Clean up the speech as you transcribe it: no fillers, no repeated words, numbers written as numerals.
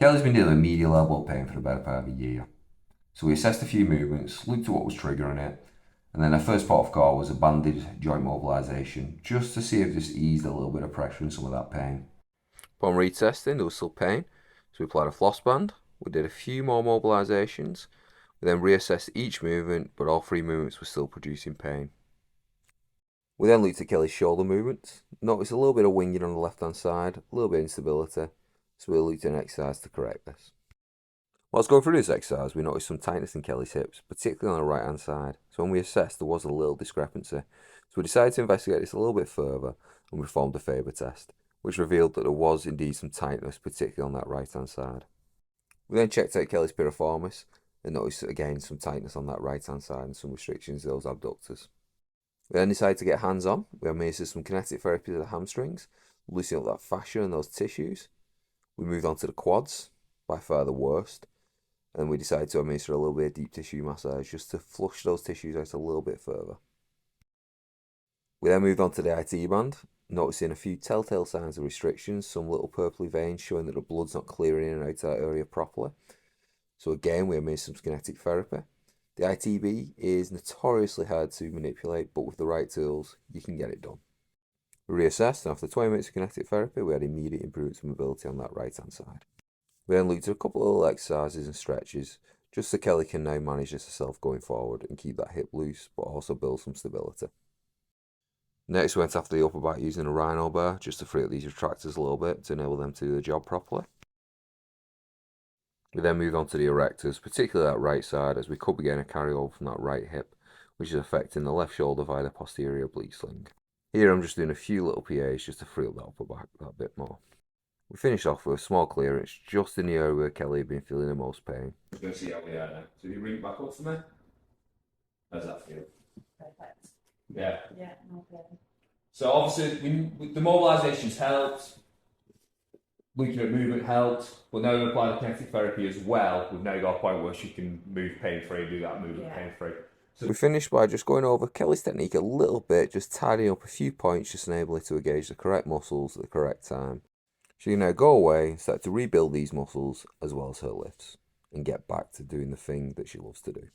Kelly's been dealing with medial elbow pain for the better part of a year. So we assessed a few movements, looked at what was triggering it, and then our first port of call was a banded joint mobilisation, just to see if this eased a little bit of pressure and some of that pain. Upon retesting, there was still pain, so we applied a floss band. We did a few more mobilisations. We then reassessed each movement, but all three movements were still producing pain. We then looked at Kelly's shoulder movements. Noticed a little bit of winging on the left-hand side, a little bit of instability, so we looked at an exercise to correct this. Whilst going through this exercise, we noticed some tightness in Kelly's hips, particularly on the right hand side. So when we assessed, there was a little discrepancy. So we decided to investigate this a little bit further and we performed a Faber test, which revealed that there was indeed some tightness, particularly on that right hand side. We then checked out Kelly's piriformis and noticed again some tightness on that right hand side and some restrictions in those abductors. We then decided to get hands on. We administered some kinetic therapy to the hamstrings, loosening up that fascia and those tissues. We moved on to the quads, by far the worst. And we decided to administer a little bit of deep tissue massage just to flush those tissues out a little bit further. We then moved on to the IT band, noticing a few telltale signs of restrictions, some little purpley veins showing that the blood's not clearing in and out of that area properly. So again, we administered some kinetic therapy. The ITB is notoriously hard to manipulate, but with the right tools, you can get it done. We reassessed, and after 20 minutes of kinetic therapy, we had immediate improvements in mobility on that right hand side. We then looked at a couple of little exercises and stretches, just so Kelly can now manage this herself going forward and keep that hip loose, but also build some stability. Next, we went after the upper back using a rhino bar, just to free up these retractors a little bit to enable them to do the job properly. We then moved on to the erectors, particularly that right side, as we could be getting a carryover from that right hip, which is affecting the left shoulder via the posterior oblique sling. Here I'm just doing a few little PAs just to free up that upper back that bit more. We finished off with a small clearance just in the area where Kelly had been feeling the most pain. We're going to see how we are now. So you bring it back up for me. How's that feel? Perfect. Yeah. Yeah, okay. So obviously the mobilisations helped. Looking at movement helped. But now we've applied the kinetic therapy as well. We've now got a point where she can move pain-free, do that movement pain-free. So we finished by just going over Kelly's technique a little bit, just tidying up a few points, just enabling her to engage the correct muscles at the correct time. She can now go away and start to rebuild these muscles as well as her lifts and get back to doing the thing that she loves to do.